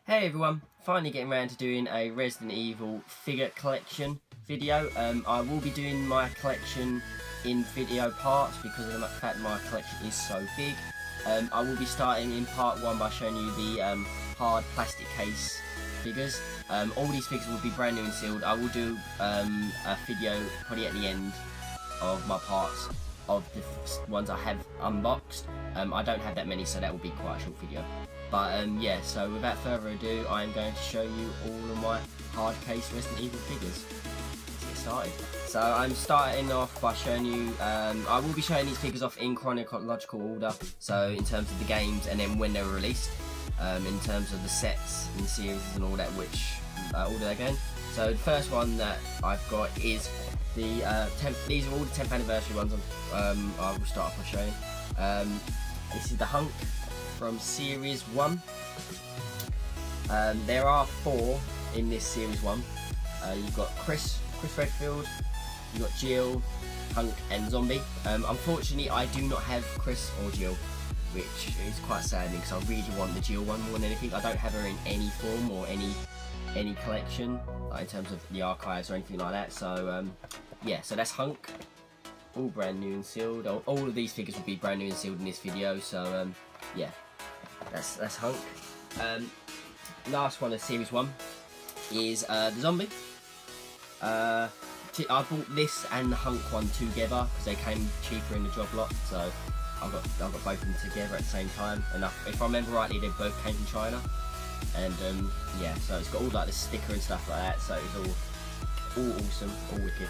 Hey everyone, finally getting around to doing a Resident Evil figure collection video. I will be doing my collection in video parts because of the fact my collection is so big. I will be starting in part 1 by showing you the hard plastic case figures. All these figures will be brand new and sealed. I will do a video probably at the end of my parts of the ones I have unboxed. I don't have that many, so that will be quite a short video. But yeah, so without further ado, I'm going to show you all of my hard case Resident Evil figures. Let's get started. So I'm starting off by showing you, I will be showing these figures off in chronological order, so in terms of the games and then when they were released, in terms of the sets and series and all that, which order they're going. So the first one that I've got is the these are all the 10th anniversary ones. I will start off by showing. This is the Hunk from Series 1. There are 4 in this Series 1. You've got Chris Redfield, you've got Jill, Hunk and Zombie. Unfortunately, I do not have Chris or Jill, which is quite saddening because I really want the Jill one more than anything. I don't have her in any form or any collection, like in terms of the archives or anything like that. So yeah, so that's Hunk, all brand new and sealed. All of these figures will be brand new and sealed in this video. So yeah, that's Hunk. Last one of Series 1 is the Zombie. I bought this and the Hunk one together because they came cheaper in the job lot, so I got both of them together at the same time. And if I remember rightly, they both came from China. And yeah, so it's got all like the sticker and stuff like that, so it's all awesome, all wicked.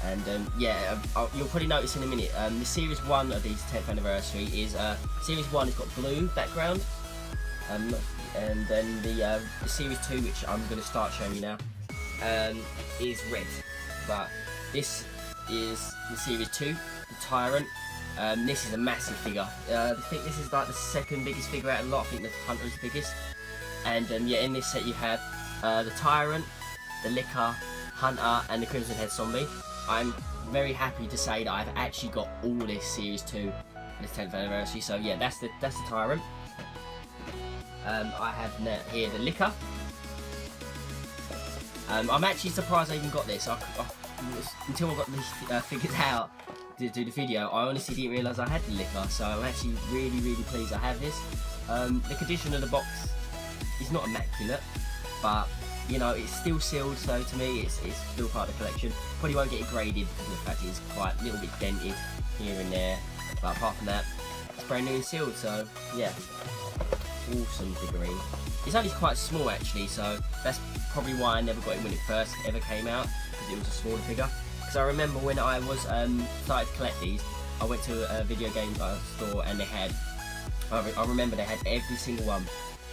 And yeah, you'll probably notice in a minute, the Series 1 of these 10th anniversary is, Series 1 has got blue background, and then the Series 2, which I'm going to start showing you now, is red. But this is the Series 2, the Tyrant. This is a massive figure. I think this is like the second biggest figure out of the lot. I think the Hunter is the biggest. And yeah, in this set you have the Tyrant, the Licker, Hunter and the Crimson Head Zombie. I'm very happy to say that I've actually got all this Series 2 and this 10th anniversary. So yeah, that's the Tyrant. I have here the Licker. I'm actually surprised I even got this. Until I got these figures out to do the video, I honestly didn't realise I had the Licker. So I'm actually really pleased I have this. The condition of the box is not immaculate, but you know, it's still sealed, so to me it's still part of the collection. Probably won't get it graded because of the fact it's quite a little bit dented here and there, but apart from that, it's brand new and sealed. So yeah, awesome figurine. It's only quite small actually, so that's probably why I never got it when it first ever came out, because it was a smaller figure. Because I remember when I was started to collect these, I went to a video game store and they had, I remember they had every single one.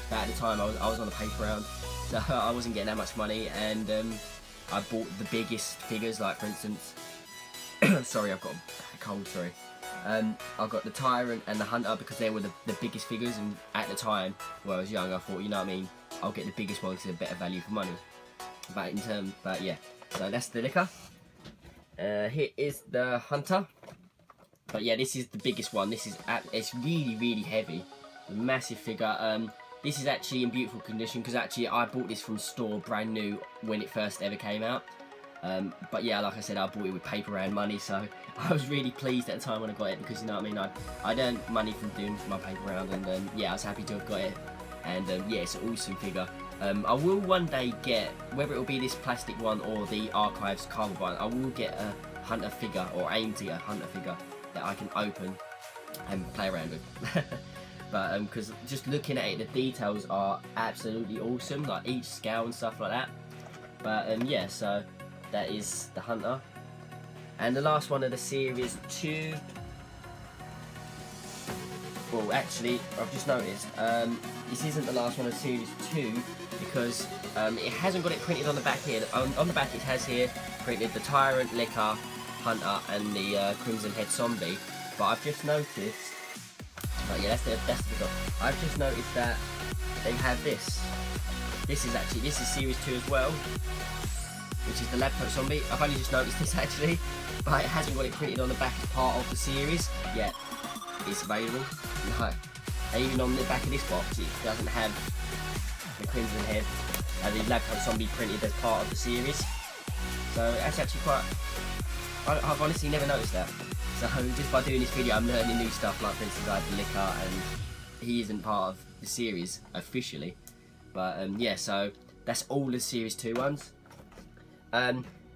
But at the time I was on a paper round, so I wasn't getting that much money, and I bought the biggest figures, like for instance, sorry, I've got a cold, sorry. I got the Tyrant and the Hunter because they were the biggest figures, and at the time when I was young I thought, you know what I mean, I'll get the biggest ones because they're better value for money. But yeah, so that's the Licker. Here is the Hunter. But yeah, this is the biggest one. This is it's really heavy, a massive figure. This is actually in beautiful condition because actually I bought this from store brand new when it first ever came out. But yeah, like I said, I bought it with paper round money, so I was really pleased at the time when I got it, because you know what I mean, I'd earned money from doing my paper round, and yeah, I was happy to have got it. And yeah, it's an awesome figure. I will one day get, whether it will be this plastic one or the Archives cardboard one, I will get a Hunter figure, or aim to get a Hunter figure that I can open and play around with. But because just looking at it, the details are absolutely awesome, like each scale and stuff like that. But yeah, so that is the Hunter. And the last one of the Series 2, well actually I've just noticed this isn't the last one of Series 2 because it hasn't got it printed on the back here. On the back it has here printed the Tyrant, Licker, Hunter and the Crimson Head Zombie. But I've just noticed, but yeah, that's the top. I've just noticed that they have this. This is Series 2 as well, which is the Lab Coat Zombie. I've only just noticed this actually, but it hasn't got it printed on the back as part of the series yet. It's available. No. And even on the back of this box, it doesn't have the Crimson Head, the lab coat zombie printed as part of the series. So that's actually quite. I've honestly never noticed that. So just by doing this video, I'm learning new stuff. Like for instance, I had the Licker, and he isn't part of the series officially. But yeah, so that's all the Series 2 ones.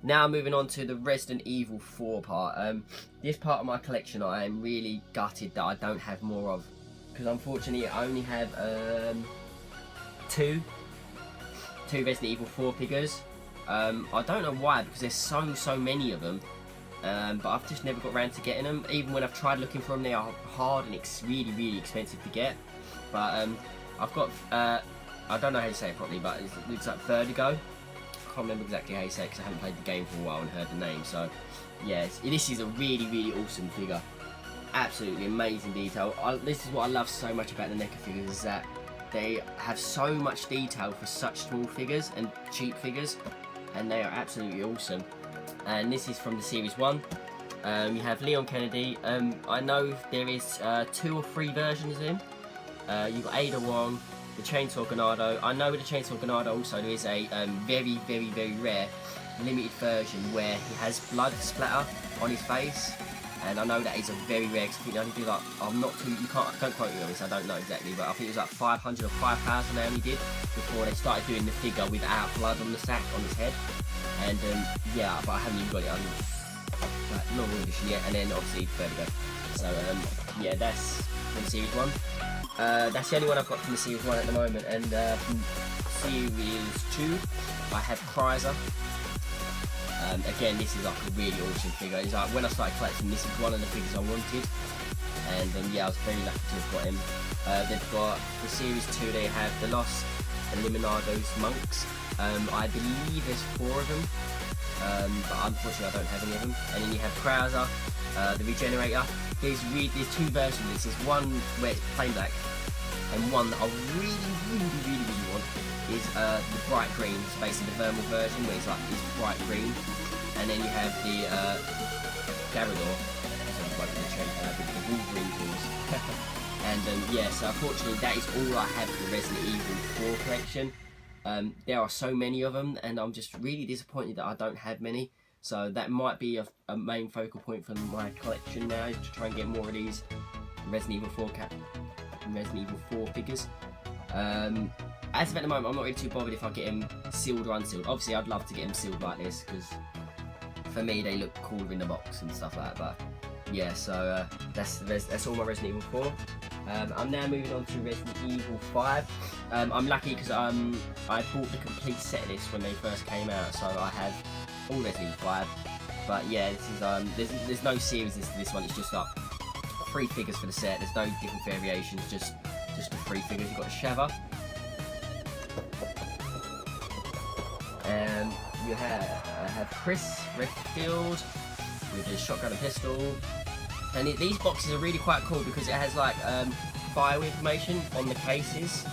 Now moving on to the Resident Evil 4 part. This part of my collection I am really gutted that I don't have more of, because unfortunately I only have two Resident Evil 4 figures. I don't know why, because there's so many of them, but I've just never got around to getting them. Even when I've tried looking for them, they are hard and it's really expensive to get. But I've got I don't know how to say it properly, but it looks like Vertigo. I can't remember exactly how you say it because I haven't played the game for a while and heard the name. So yeah, this is a really awesome figure. Absolutely amazing detail. This is what I love so much about the NECA figures, is that they have so much detail for such small figures and cheap figures, and they are absolutely awesome. And this is from the Series 1. You have Leon Kennedy. I know there is 2 or 3 versions of him. You've got Ada Wong, the Chainsaw Ganado. I know with the Chainsaw Ganado also there is a very rare limited version where he has blood splatter on his face, and I know that is a very rare, because I think they only do like, don't quote me on this, I don't know exactly, but I think it was like 500 or 5,000 they only did before they started doing the figure without blood on the sack on his head. And yeah, but I haven't even got it on like normal edition yet, and then obviously Vertigo. So yeah, that's from Series 1. That's the only one I've got from the Series 1 at the moment. And from Series 2 I have Chrysler. Again, this is like a really awesome figure. It's like, when I started collecting, this is one of the figures I wanted, and yeah, I was very lucky to have got him. They've got the Series 2, they have the Los Eliminados monks. I believe there's 4 of them, but unfortunately I don't have any of them. And then you have Krauser, the Regenerator. There's 2 versions of this. There's one where it's plain black, and one that I really want is the bright green. It's basically the thermal version where it's like this bright green. And then you have the Garador, so like the Wolverine tools. And yeah, so unfortunately that is all I have for the Resident Evil 4 collection. There are so many of them, and I'm just really disappointed that I don't have many. So that might be a main focal point for my collection now, is to try and get more of these Resident Evil 4 figures. As of at the moment, I'm not really too bothered if I get them sealed or unsealed. Obviously, I'd love to get them sealed like this, because for me they look cooler in the box and stuff like that. But yeah, so that's all my Resident Evil 4. I'm now moving on to Resident Evil 5. I'm lucky because I bought the complete set list when they first came out, so I have all Resident Evil 5. But yeah, this is there's no series to this one. It's just like 3 figures for the set. There's no different variations, just the 3 figures. You've got Sheva, and you have Chris Redfield with his shotgun and pistol. And these boxes are really quite cool because it has like bio information on the cases,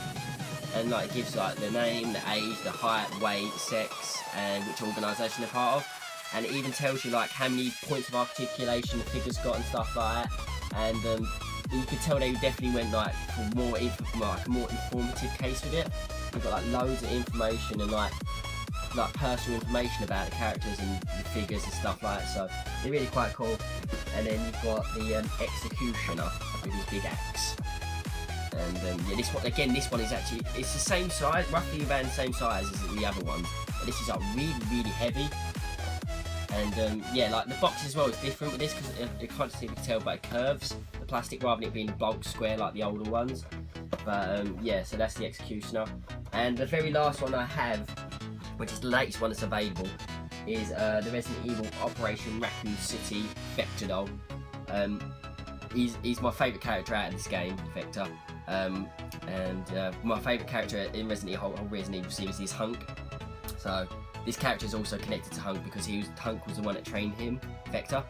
and like it gives like the name, the age, the height, weight, sex, and which organisation they're part of, and it even tells you like how many points of articulation the figure's got and stuff like that. And you could tell they definitely went like for a more informative case with it. You've got like loads of information and like personal information about the characters and the figures and stuff like that, so they're really quite cool. And then you've got the Executioner with his big axe. And yeah, this one is actually, it's the same size, roughly about the same size as the other ones, but this is like really heavy. And yeah, like the box as well is different with this, because you can't see, you can tell, but it curves the plastic rather than it being bulk square like the older ones. But yeah, so that's the Executioner. And the very last one I have, which is the latest one that's available, is the Resident Evil Operation Raccoon City Vector doll. He's my favourite character out of this game, Vector. And my favourite character in Resident Evil series is Hunk. So this character is also connected to Hunk because Hunk was the one that trained him, Vector.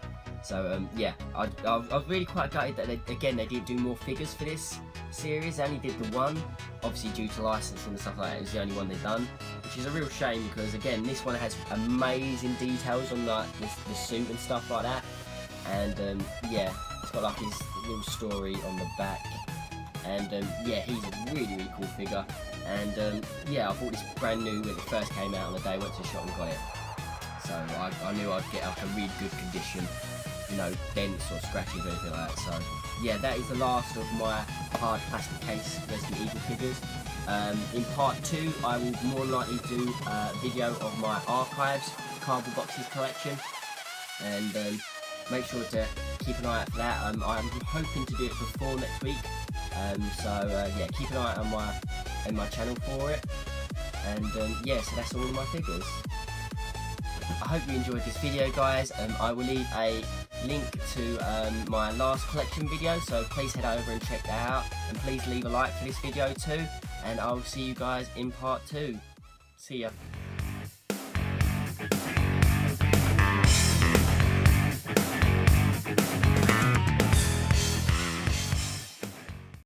So yeah, I was really quite gutted that they didn't do more figures for this series. They only did the one, obviously due to licensing and stuff like that. It was the only one they've done, which is a real shame because again, this one has amazing details on like the suit and stuff like that. And yeah, it's got like his little story on the back. And yeah, he's a really cool figure. And yeah, I bought this brand new when it first came out on the day, went to the shop and got it. So I knew I'd get like a really good condition, you know, dents or scratches or anything like that. So yeah, that is the last of my hard plastic case Resident Evil figures. In part 2, I will more than likely do a video of my archives cardboard boxes collection, and make sure to keep an eye out for that. I'm hoping to do it before next week, so yeah, keep an eye out on my channel for it. And yeah, so that's all of my figures. I hope you enjoyed this video, guys. I will leave a link to my last collection video, so please head over and check that out, and please leave a like for this video too, and I'll see you guys in part 2. See ya.